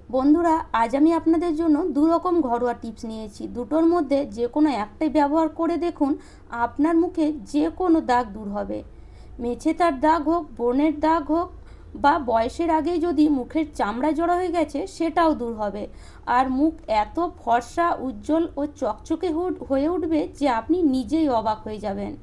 বন্ধুরা, আজ আমি আপনাদের জন্য দু রকম ঘরোয়া টিপস নিয়েছি। দুটোর মধ্যে যে কোনো একটাই ব্যবহার করে দেখুন, আপনার মুখে যে কোনো দাগ দূর হবে। মেছেতার দাগ হোক, ব্রণের দাগ হোক, বা বয়সের আগেই যদি মুখের চামড়া জড়ো হয়ে গেছে সেটাও দূর হবে। আর মুখ এত ফর্সা, উজ্জ্বল ও চকচকে হয়ে উঠবে যে আপনি নিজেই অবাক হয়ে যাবেন।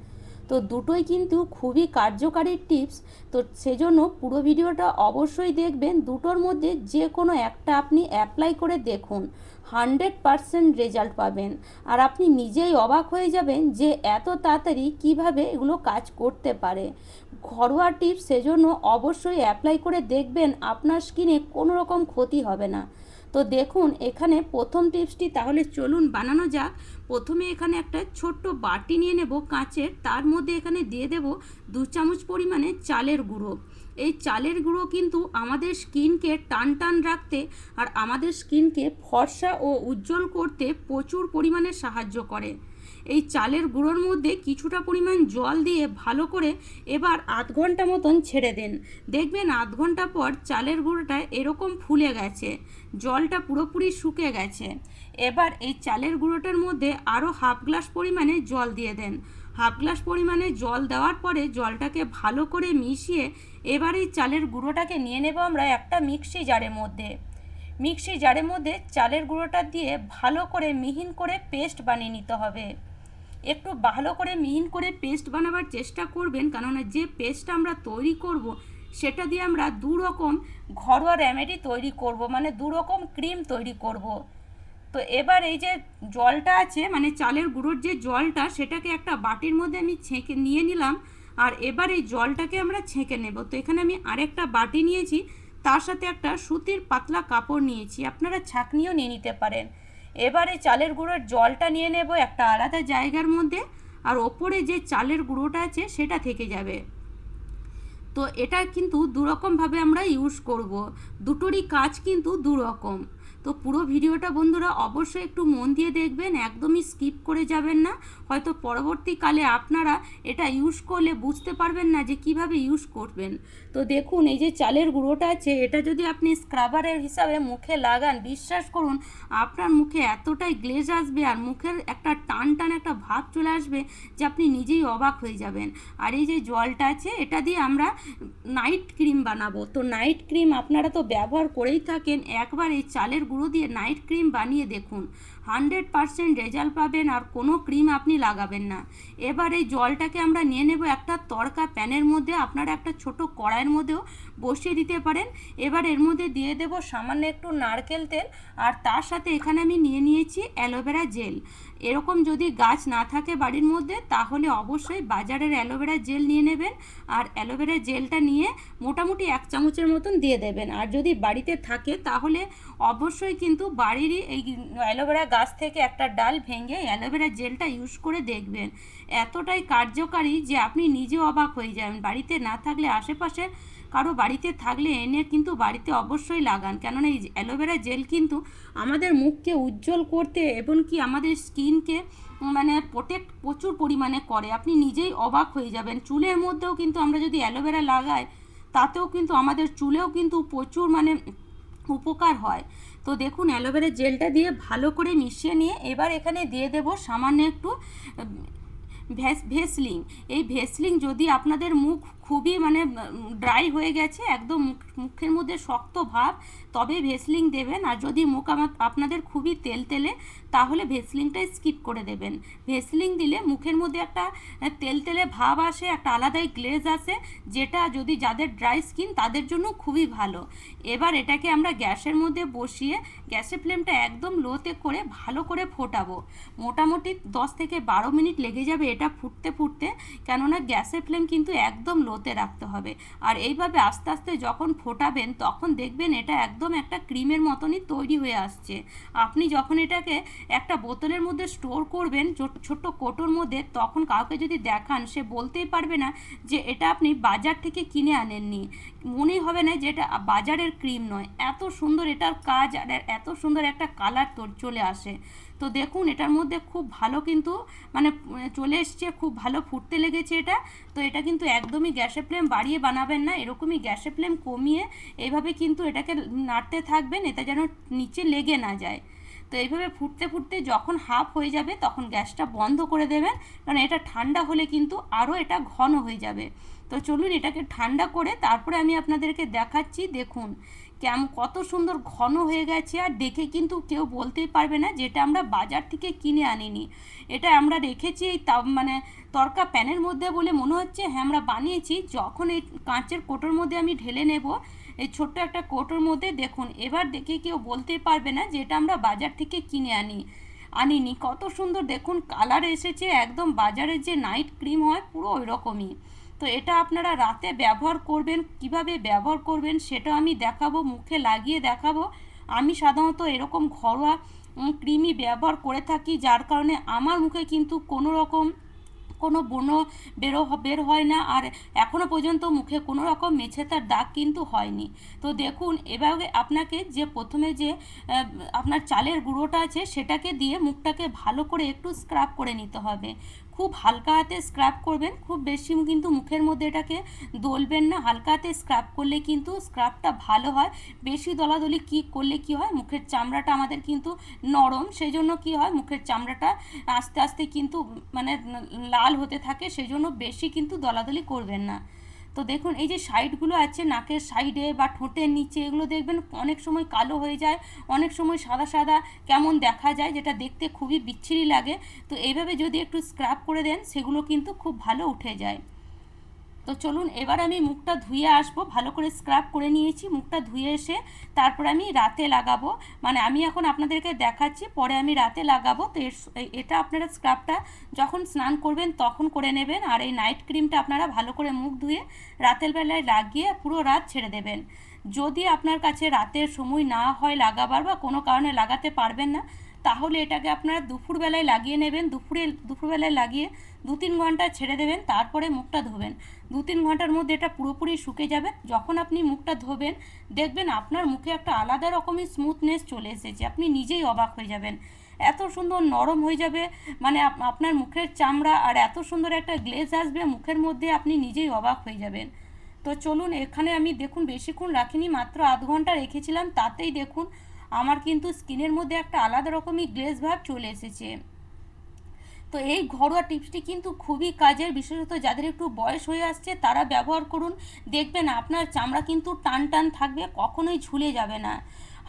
তো দুটোই কিন্তু খুবই কার্যকারী টিপস। তো সেজন্য পুরো ভিডিওটা অবশ্যই দেখবেন। দুটোর মধ্যে যে কোনো একটা আপনি অ্যাপ্লাই করে দেখুন, 100% রেজাল্ট পাবেন। আর আপনি নিজেই অবাক হয়ে যাবেন যে এত তাড়াতাড়ি কিভাবে এগুলো কাজ করতে পারে। ঘরোয়া টিপস, সেজন্য অবশ্যই অ্যাপ্লাই করে দেখবেন, আপনার স্কিনে কোনো রকম ক্ষতি হবে না। তো দেখুন এখানে প্রথম টিপসটি, তাহলে চলুন বানানো যাক। প্রথমে এখানে একটা ছোট্ট বাটি নিয়ে নেব কাঁচের, তার মধ্যে এখানে দিয়ে দেব 2 চামচ পরিমাণে চালের গুঁড়ো। এই চালের গুঁড়ো কিন্তু আমাদের স্কিনকে টান টান রাখতে আর আমাদের স্কিনকে ফর্সা ও উজ্জ্বল করতে প্রচুর পরিমাণে সাহায্য করে। এই চালের গুঁড়োর মধ্যে কিছুটা পরিমাণ জল দিয়ে ভালো করে এবার আধ ঘন্টা মতন ছেড়ে দিন। দেখবেন আধ ঘন্টা পর চালের গুঁড়োটা এরকম ফুলে গেছে, জলটা পুরোপুরি শুকিয়ে গেছে। এবার এই চালের গুঁড়োটার মধ্যে আরও হাফ গ্লাস পরিমাণে জল দিয়ে দেন। হাফ গ্লাস পরিমাণে জল দেওয়ার পরে জলটাকে ভালো করে মিশিয়ে এবার এই চালের গুঁড়োটাকে নিয়ে নেব আমরা একটা মিক্সি জারের মধ্যে। মিক্সি জারের মধ্যে চালের গুঁড়োটা দিয়ে ভালো করে মিহিন করে পেস্ট বানিয়ে নিতে হবে। একটু ভালো করে মিহিন করে পেস্ট বানাবার চেষ্টা করবেন, কেননা যে পেস্টটা আমরা তৈরি করব সেটা দিয়ে আমরা দু রকম ঘরোয়া রেমেডি তৈরি করব, মানে দু রকম ক্রিম তৈরি করব। তো এবার এই যে জলটা আছে, মানে চালের গুঁড়োর যে জলটা, সেটাকে একটা বাটির মধ্যে আমি ছেঁকে নিয়ে নিলাম। আর এবার এই জলটাকে আমরা ছেঁকে নেব। তো এখানে আমি আরেকটা বাটি নিয়েছি, তার সাথে একটা সুতির পাতলা কাপড় নিয়েছি, আপনারা ছাঁকনিও নিয়ে নিতে পারেন। এবারে চালের গুঁড়োর জলটা নিয়ে নেব একটা আলাদা জায়গার মধ্যে, আর ওপরে যে চালের গুঁড়োটা আছে সেটা থেকে যাবে। তো এটা কিন্তু দুরকমভাবে আমরা ইউজ করব, দুটোরই কাজ কিন্তু দুরকম। তো পুরো ভিডিওটা বন্ধুরা অবশ্যই একটু মন দিয়ে দেখবেন, একদমই স্কিপ করে যাবেন না। হয়তো পরবর্তীকালে আপনারা এটা ইউজ করলে বুঝতে পারবেন না যে কিভাবে ইউজ করবেন। তো দেখুন এই যে চালের গুঁড়োটা আছে, এটা যদি আপনি স্ক্রাবারের হিসাবে মুখে লাগান, বিশ্বাস করুন আপনার মুখে এতটাই গ্লেজ আসবে আর মুখের একটা টান টান একটা ভাব চলে আসবে যে আপনি নিজেই অবাক হয়ে যাবেন। আর এই যে জলটা আছে, এটা দিয়ে আমরা নাইট ক্রিম বানাবো। তো নাইট ক্রিম আপনারা তো ব্যবহার করেই থাকেন, একবার এই চালের গুঁড়ো দিয়ে নাইট ক্রিম বানিয়ে দেখুন, 100% রেজাল্ট পাবেন আর কোনো ক্রিম আপনি লাগাবেন না। এবার এই জলটাকে আমরা নিয়ে নেব একটা তড়কা প্যানের মধ্যে, আপনারা একটা ছোট কড়াইয়ের মধ্যেও বসিয়ে দিতে পারেন। এবার এর মধ্যে দিয়ে দেব সামান্য একটু নারকেল তেল, আর তার সাথে এখানে আমি নিয়ে নিয়েছি অ্যালোভেরা জেল। এরকম যদি গাছ না থাকে বাড়ির মধ্যে, তাহলে অবশ্যই বাজারের অ্যালোভেরা জেল নিয়ে নেবেন। আর অ্যালোভেরা জেলটা নিয়ে মোটামুটি 1 চামচের মতন দিয়ে দেবেন। আর যদি বাড়িতে থাকে তাহলে অবশ্যই কিন্তু বাড়িরই এই অ্যালোভেরা গাছ থেকে একটা ডাল ভেঙে অ্যালোভেরা জেলটা ইউজ করে দেখবেন, এতটাই কার্যকারী যে আপনি নিজে অবাক হয়ে যাবেন। বাড়িতে না থাকলে আশেপাশে কারো বাড়িতে থাকলে এনে কিন্তু বাড়িতে অবশ্যই লাগান, কেননা এই অ্যালোভেরা জেল কিন্তু আমাদের মুখকে উজ্জ্বল করতে এবং কি আমাদের স্কিনকে মানে প্রোটেক্ট প্রচুর পরিমাণে করে, আপনি নিজেই অবাক হয়ে যাবেন। চুলের মধ্যেও কিন্তু আমরা যদি অ্যালোভেরা লাগাই, তাতেও কিন্তু আমাদের চুলেও কিন্তু প্রচুর মানে উপকার হয়। তো দেখুন অ্যালোভেরা জেলটা দিয়ে ভালো করে মিশিয়ে নিয়ে এবার এখানে দিয়ে দেব সামান্য একটু ভেসলিন। এই ভেসলিন, যদি আপনাদের মুখ খুবই মানে ড্রাই হয়ে গেছে, একদম মুখের মধ্যে শক্ত ভাব, তবে ভেসলিন দেবেন। আর যদি মুখ আপনাদের খুবই তেলতেলে, তাহলে ভেসলিনটা স্কিপ করে দেবেন। ভেসলিন দিলে মুখের মধ্যে একটা তেলতেলে ভাব আসে, একটা আলাদাই গ্লেজ আসে, যেটা যদি যাদের ড্রাই স্কিন তাদের জন্য খুবই ভালো। এবার এটাকে আমরা গ্যাসের মধ্যে বসিয়ে গ্যাসের ফ্লেমটা একদম লোতে করে ভালো করে ফোটাবো। মোটামুটি 10 থেকে 12 মিনিট লেগে যাবে এটা ফুটতে ফুটতে, কেননা গ্যাসের ফ্লেম কিন্তু একদম লোতে রাখতে হবে। আর এইভাবে আস্তে আস্তে যখন ফোটাবেন, তখন দেখবেন এটা একদম একটা ক্রিমের মতনই তৈরি হয়ে আসছে। আপনি যখন এটাকে একটা বোতলের মধ্যে স্টোর করবেন, ছোট্ট কোটোর মধ্যে, তখন কাউকে যদি দেখান, সে বলতেই পারবে না যে এটা আপনি বাজার থেকে কিনে আনেননি, মনেই হবে না যে এটা বাজারের ক্রিম নয়। এত সুন্দর এটার কাজ আর এত সুন্দর একটা কালার চলে আসে। তো দেখুন এটার মধ্যে খুব ভালো কিন্তু মানে চলে এসছে, খুব ভালো ফুটতে লেগেছে এটা। তো এটা কিন্তু একদমই গ্যাসের ফ্লেম বাড়িয়ে বানাবেন না, এরকমই গ্যাসের ফ্লেম কমিয়ে এইভাবে কিন্তু এটাকে নাড়তে থাকবেন, এটা যেন নিচে লেগে না যায়। তো এইভাবে ফুটতে ফুটতে যখন হাফ হয়ে যাবে তখন গ্যাসটা বন্ধ করে দেবেন, কারণ এটা ঠান্ডা হলে কিন্তু আরও এটা ঘন হয়ে যাবে। তো চলুন এটাকে ঠান্ডা করে তারপরে আমি আপনাদেরকে দেখাচ্ছি। দেখুন কত সুন্দর ঘন হয়ে গেছে, আর দেখে কিন্তু কেউ বলতেই পারবে না যেটা আমরা বাজার থেকে কিনে আনিনি। এটা আমরা রেখেছি এই মানে তরকা প্যানের মধ্যে বলে মনে হচ্ছে হ্যাঁ আমরা বানিয়েছি। যখন এই কাঁচের কোটোর মধ্যে আমি ঢেলে নেব, এই ছোট্ট একটা কোটোর মধ্যে, দেখুন এবার দেখে কেউ বলতেই পারবে না যে এটা আমরা বাজার থেকে কিনে আনিনি। কত সুন্দর দেখুন কালার এসেছে, একদম বাজারের যে নাইট ক্রিম হয় পুরো ওই রকমই। তো এটা আপনারা রাতে ব্যবহার করবেন, কিভাবে ব্যবহার করবেন সেটা আমি দেখাবো, মুখে লাগিয়ে দেখাবো। আমি সাধারণত এরকম ঘরোয়া ক্রিমই ব্যবহার করে থাকি, যার কারণে আমার মুখে কিন্তু কোনো ব্রণ বের হয় না, আর এখনও পর্যন্ত মুখে কোনো রকম মেছেতার দাগ কিন্তু হয়নি। তো দেখুন এভাবে আপনাকে যে প্রথমে যে আপনার চালের গুঁড়োটা আছে সেটাকে দিয়ে মুখটাকে ভালো করে একটু স্ক্রাব করে নিতে হবে। খুব হালকা হাতে স্ক্রাব করবেন, খুব বেশি কিন্তু মুখের মধ্যে এটাকে দলবেন না, হালকা হাতে স্ক্রাব করলে কিন্তু স্ক্রাবটা ভালো হয়। বেশি দলাদলি করলে কি হয়, মুখের চামড়াটা আমাদের কিন্তু নরম, সেই জন্য কি হয় মুখের চামড়াটা আস্তে আস্তে কিন্তু মানে লাল হতে থাকে, সেই জন্য বেশি কিন্তু দলাদলি করবেন না। তো দেখুন এই যে সাইডগুলো আছে নাকের সাইডে বা ঠোঁটের নিচে, এগুলো দেখবেন অনেক সময় কালো হয়ে যায়, অনেক সময় সাদা সাদা কেমন দেখা যায়, যেটা দেখতে খুবই বিচ্ছিরি লাগে। তো এইভাবে যদি একটু স্ক্রাব করে দেন সেগুলো কিন্তু খুব ভালো উঠে যায়। তো চলুন এবার আমি মুখটা ধুয়ে আসবো, ভালো করে স্ক্রাব করে নিয়েছি, মুখটা ধুয়ে এসে তারপর আমি রাতে লাগাবো, মানে আমি এখন আপনাদেরকে দেখাচ্ছি, পরে আমি রাতে লাগাবো। তো এটা আপনারা স্ক্রাবটা যখন স্নান করবেন তখন করে নেবেন, আর এই নাইট ক্রিমটা আপনারা ভালো করে মুখ ধুয়ে রাতের বেলায় লাগিয়ে পুরো রাত ছেড়ে দেবেন। যদি আপনার কাছে রাতের সময় না হয় লাগাবার বা কোনো কারণে লাগাতে পারবেন না, তাহলে এটাকে আপনারা দুপুরবেলায় লাগিয়ে নেবেন। দুপুরবেলায় লাগিয়ে 2-3 ঘন্টা ছেড়ে দেবেন, তারপরে মুখটা ধোবেন। 2-3 ঘন্টার মধ্যে এটা পুরোপুরি শুকে যাবে। যখন আপনি মুখটা ধোবেন দেখবেন আপনার মুখে একটা আলাদা রকমের স্মুথনেস চলে এসেছে, আপনি নিজেই অবাক হয়ে যাবেন। এত সুন্দর নরম হয়ে যাবে, মানে আপনার মুখের চামড়া, আর এত সুন্দর একটা গ্লেজ আসবে মুখের মধ্যে, আপনি নিজেই অবাক হয়ে যাবেন। তো চলুন এখানে আমি দেখুন বেশিক্ষণ রাখিনি, মাত্র আধ ঘন্টা রেখেছিলাম, তাতেই দেখুন আমার কিন্তু স্কিনের মধ্যে একটা আলাদা রকমই গ্লেজ ভাব চলে এসেছে। তো এই ঘরোয়া টিপসটি কিন্তু খুবই কাজের, বিশেষত যাদের একটু বয়স হয়ে আসছে তারা ব্যবহার করুন, দেখবেন আপনার চামড়া কিন্তু টান টান থাকবে, কখনোই ঝুলে যাবে না,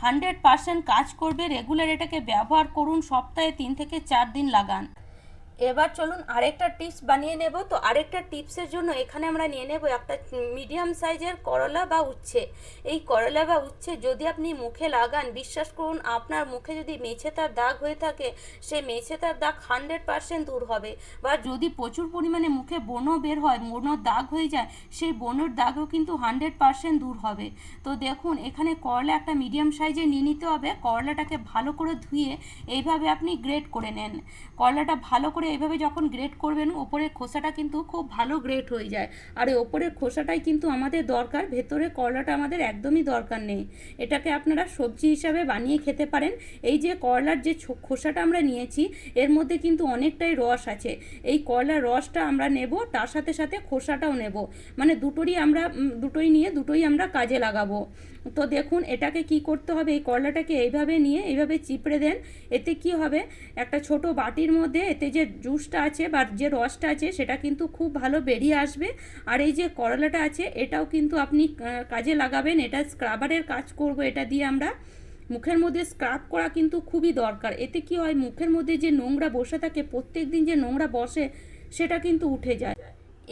100% কাজ করবে। রেগুলার এটাকে ব্যবহার করুন, সপ্তাহে 3 থেকে 4 দিন লাগান। এবার চলুন আরেকটা টিপস বানিয়ে নেব। তো আরেকটা টিপসের জন্য এখানে আমরা নিয়ে নেব একটা মিডিয়াম সাইজের করলা বা উচ্ছে। এই করলা বা উচ্ছে যদি আপনি মুখে লাগান, বিশ্বাস করুন আপনার মুখে যদি মেছেতার দাগ হয়ে থাকে সেই মেছেতার দাগ 100% দূর হবে। বা যদি প্রচুর পরিমাণে মুখে ব্রণ বের হয়, ব্রণর দাগ হয়ে যায়, সেই ব্রণর দাগও কিন্তু 100% দূর হবে। তো দেখুন এখানে করলা একটা মিডিয়াম সাইজে নিয়ে নিতে হবে। করলাটাকে ভালো করে ধুয়ে এইভাবে আপনি গ্রেট করে নেন। করলাটা ভালো করে এইভাবে যখন গ্রেট করবেন, ওপরের খোসাটা কিন্তু খুব ভালো গ্রেট হয়ে যায়, আর এই ওপরের খোসাটাই কিন্তু আমাদের দরকার, ভেতরে করলাটা আমাদের একদমই দরকার নেই। এটাকে আপনারা সবজি হিসাবে বানিয়ে খেতে পারেন। এই যে করলার যে খোসাটা আমরা নিয়েছি এর মধ্যে কিন্তু অনেকটাই রস আছে, এই করলার রসটা আমরা নেব, তার সাথে সাথে খোসাটাও নেব, মানে দুটোই আমরা কাজে লাগাবো। তো দেখুন এটাকে কি করতে হবে, এই করলাটাকে এইভাবে নিয়ে এইভাবে চিপড়ে দেন। এতে কি হবে, একটা ছোট বাটির মধ্যে এতে যে জুসটা আছে বা যে রসটা আছে সেটা কিন্তু খুব ভালো বেরিয়ে আসবে। আর এই যে করলাটা আছে এটাও কিন্তু আপনি কাজে লাগাবেন, এটা স্ক্রাবারের কাজ করব, এটা দিয়ে আমরা মুখের মধ্যে স্ক্রাব করা কিন্তু খুবই দরকার। এতে কি হয়, মুখের মধ্যে যে নোংরা বসে থাকে, প্রত্যেক দিন যে নোংরা বসে সেটা কিন্তু উঠে যায়।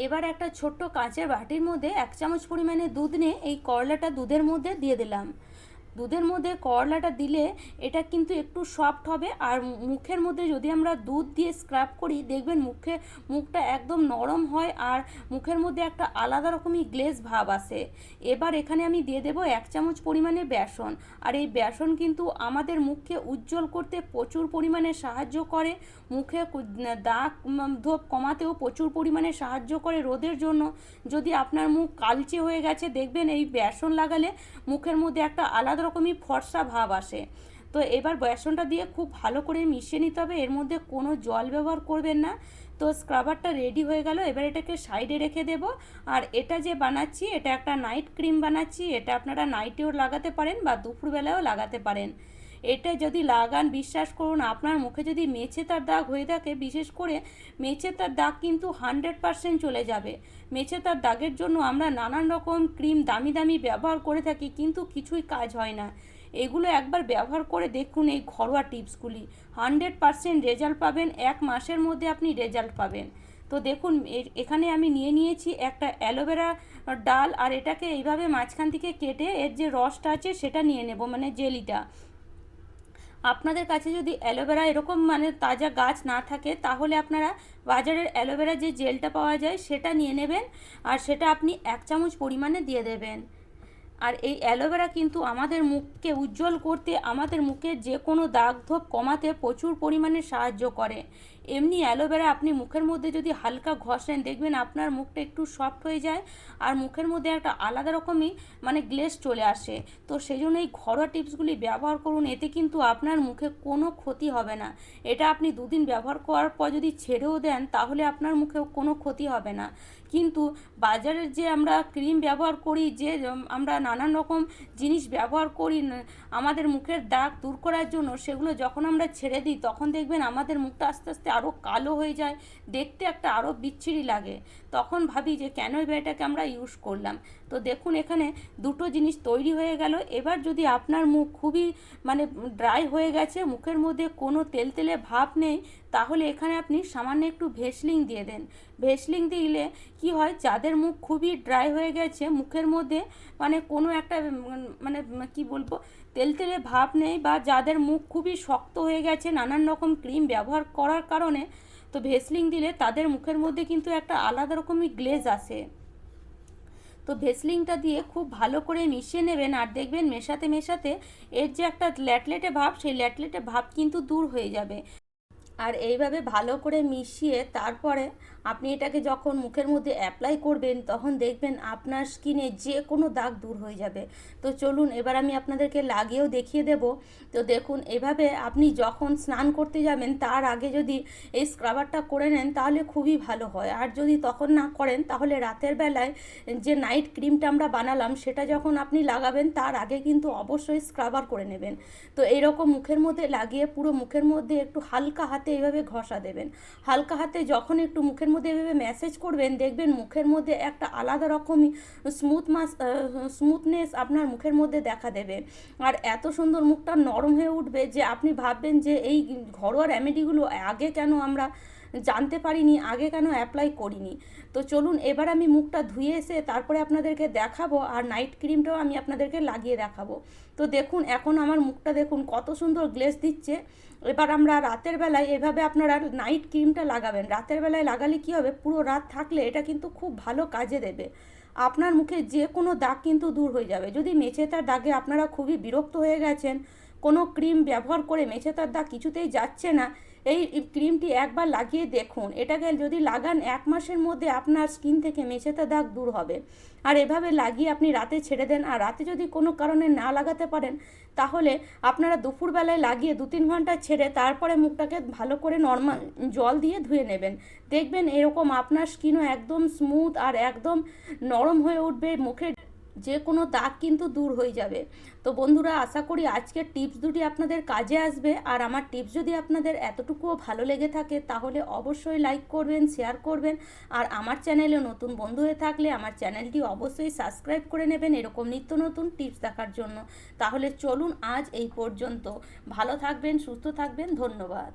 এবার একটা ছোট্ট কাঁচের বাটির মধ্যে 1 চামচ পরিমাণে দুধ নিয়ে এই করলাটা দুধের মধ্যে দিয়ে দিলাম। দুধের মধ্যে করলাটা দিলে এটা কিন্তু একটু সফট হবে, আর মুখের মধ্যে যদি আমরা দুধ দিয়ে স্ক্রাব করি দেখবেন মুখটা একদম নরম হয়, আর মুখের মধ্যে একটা আলাদা রকমই গ্লেজ ভাব আসে। এবার এখানে আমি দিয়ে দেবো 1 চামচ পরিমাণে বেসন, আর এই বেসন কিন্তু আমাদের মুখকে উজ্জ্বল করতে প্রচুর পরিমাণে সাহায্য করে, মুখে দাগ ধোপ কমাতেও প্রচুর পরিমাণে সাহায্য করে। রোদের জন্য যদি আপনার মুখ কালচে হয়ে গেছে দেখবেন এই বেসন লাগালে মুখের মধ্যে একটা আলাদা রকমই ফর্সা ভাব আসে। তো এবার বেসনটা দিয়ে খুব ভালো করে মিশিয়ে নিতে হবে, এর মধ্যে কোনো জল ব্যবহার করবেন না। তো তো স্ক্রাবারটা রেডি হয়ে গেল, এবার এটাকে সাইডে রেখে দেব। আর এটা যে বানাচ্ছি এটা একটা নাইট ক্রিম বানাচ্ছি, এটা আপনারা নাইটেও লাগাতে পারেন বা দুপুরবেলাও লাগাতে পারেন। এটা যদি লাগান বিশ্বাস করুন আপনার মুখে যদি মেছেতার দাগ হয়ে থাকে, বিশেষ করে মেছেতার দাগ কিন্তু 100% চলে যাবে। মেছেতার দাগের জন্য আমরা নানান রকম ক্রিম দামি দামি ব্যবহার করে থাকি, কিন্তু কিছুই কাজ হয় না। এগুলো একবার ব্যবহার করে দেখুন, এই ঘরোয়া টিপসগুলি 100% রেজাল্ট পাবেন, 1 মাসের মধ্যে আপনি রেজাল্ট পাবেন। তো দেখুন এখানে আমি নিয়ে নিয়েছি একটা অ্যালোভেরা ডাল, আর এটাকে এইভাবে মাঝখান থেকে কেটে এর যে রসটা আছে সেটা নিয়ে নেব, মানে জেলিটা। আপনাদের কাছে যদি অ্যালোভেরা এরকম মানে তাজা গাছ না থাকে, তাহলে আপনারা বাজারের অ্যালোভেরা যে জেলটা পাওয়া যায় সেটা নিয়ে নেবেন, আর সেটা আপনি 1 চামচ পরিমাণে দিয়ে দেবেন। আর এই অ্যালোভেরা কিন্তু আমাদের মুখকে উজ্জ্বল করতে, আমাদের মুখের যে কোনো দাগ ধোপ কমাতে প্রচুর পরিমাণে সাহায্য করে। এমনি অ্যালোভেরা আপনি মুখের মধ্যে যদি হালকা ঘষেন, দেখবেন আপনার মুখটা একটু সফট হয়ে যায়, আর মুখের মধ্যে একটা আলাদা রকমই মানে গ্লেজ চলে আসে। তো সেই জন্য এই ঘরোয়া টিপসগুলি ব্যবহার করুন, এতে কিন্তু আপনার মুখে কোনো ক্ষতি হবে না। এটা আপনি 2 দিন ব্যবহার করার পর যদি ছেড়েও দেন, তাহলে আপনার মুখেও কোনো ক্ষতি হবে না। কিন্তু বাজারের যে আমরা ক্রিম ব্যবহার করি, যে আমরা নানান রকম জিনিস ব্যবহার করি আমাদের মুখের দাগ দূর করার জন্য, সেগুলো যখন আমরা ছেড়ে দিই তখন দেখবেন আমাদের মুখটা আস্তে আস্তে আরও কালো হয়ে যায়, দেখতে একটা আরও বিচ্ছিরি লাগে। তখন ভাবি যে কেনই বা এটাকে আমরা ইউজ করলাম। তো দেখুন এখানে দুটো জিনিস তৈরি হয়ে গেল। এবার যদি আপনার মুখ খুবই মানে ড্রাই হয়ে গেছে, মুখের মধ্যে কোনো তেলতেলে ভাব নেই, তাহলে এখানে আপনি সামান্য একটু ভেসলিন দিয়ে দেন। ভেসলিন দিলে কি হয়, যাদের মুখ খুবই ড্রাই হয়ে গেছে, মুখের মধ্যে মানে কোনো একটা মানে কি বলবো তেলতেলে ভাব নেই, বা যাদের মুখ খুবই শক্ত হয়ে গেছে নানান রকম ক্রিম ব্যবহার করার কারণে, তো ভেসলিন দিলে তাদের মুখের মধ্যে কিন্তু একটা আলাদা রকমই গ্লেজ আসে। তো ভেসলিনটা দিয়ে খুব ভালো করে মিশিয়ে নেবেন, আর দেখবেন মেশাতে মেশাতে এর যে একটা ল্যাটলেটে ভাব, সেই ল্যাটলেটে ভাব কিন্তু দূর হয়ে যাবে। আর এইভাবে ভালো করে মিশিয়ে তারপরে আপনি এটাকে যখন মুখের মধ্যে অ্যাপ্লাই করবেন, তখন দেখবেন আপনার স্কিনে যে কোনো দাগ দূর হয়ে যাবে। তো চলুন এবার আমি আপনাদেরকে লাগিয়েও দেখিয়ে দেব। তো দেখুন এভাবে আপনি যখন স্নান করতে যাবেন তার আগে যদি এই স্ক্রাবারটা করে নেন, তাহলে খুবই ভালো হয়। আর যদি তখন না করেন, তাহলে রাতের বেলায় যে নাইট ক্রিমটা আমরা বানালাম সেটা যখন আপনি লাগাবেন, তার আগে কিন্তু অবশ্যই স্ক্রাবার করে নেবেন। তো এইরকম মুখের মধ্যে লাগিয়ে পুরো মুখের মধ্যে একটু হালকা হাতে এইভাবে ঘষা দেবেন। হালকা হাতে যখন একটু মুখের মধ্যে এভাবে ম্যাসেজ করবেন, দেখবেন মুখের মধ্যে একটা আলাদা রকমই স্মুথনেস আপনার মুখের মধ্যে দেখা দেবে, আর এত সুন্দর মুখটা নরম হয়ে উঠবে যে আপনি ভাববেন যে এই ঘরোয়া রেমেডিগুলো আগে কেন আমরা জানতে পারিনি, আগে কেন অ্যাপ্লাই করিনি। তো চলুন এবার আমি মুখটা ধুয়ে এসে তারপরে আপনাদেরকে দেখাবো, আর নাইট ক্রিমটাও আমি আপনাদেরকে লাগিয়ে দেখাবো। তো দেখুন এখন আমার মুখটা দেখুন কত সুন্দর গ্লেজ দিচ্ছে। এবার আমরা রাতের বেলায় এভাবে আপনারা নাইট ক্রিমটা লাগাবেন। রাতের বেলায় লাগালে কি হবে, পুরো রাত থাকলে এটা কিন্তু খুব ভালো কাজে দেবে। আপনার মুখে যে কোনো দাগ কিন্তু দূর হয়ে যাবে। যদি মেছেতার দাগে আপনারা খুবই বিরক্ত হয়ে গেছেন, কোনো ক্রিম ব্যবহার করে মেছেতার দাগ কিছুতেই যাচ্ছে না, এই ক্রিমটি একবার লাগিয়ে দেখুন। এটাকে যদি লাগান 1 মাসের মধ্যে আপনার স্কিন থেকে মেছেতা দাগ দূর হবে। আর এভাবে লাগিয়ে আপনি রাতে ছেড়ে দেন, আর রাতে যদি কোনো কারণে না লাগাতে পারেন, তাহলে আপনারা দুপুরবেলায় লাগিয়ে 2-3 ঘন্টা ছেড়ে তারপরে মুখটাকে ভালো করে নর্মাল জল দিয়ে ধুয়ে নেবেন। দেখবেন এরকম আপনার স্কিনও একদম স্মুথ আর একদম নরম হয়ে উঠবে, মুখের যে কোনো দাগ কিন্তু দূর হয়ে যাবে। তো বন্ধুরা, আশা করি আজকের টিপস দুটি আপনাদের কাজে আসবে। আর আমার টিপস যদি আপনাদের এতটুকুও ভালো লেগে থাকে, তাহলে অবশ্যই লাইক করবেন, শেয়ার করবেন, আর আমার চ্যানেলে নতুন বন্ধু হয়ে থাকলে আমার চ্যানেলটি অবশ্যই সাবস্ক্রাইব করে নেবেন এরকম নিত্য নতুন টিপস দেখার জন্য। তাহলে চলুন আজ এই পর্যন্ত। ভালো থাকবেন, সুস্থ থাকবেন, ধন্যবাদ।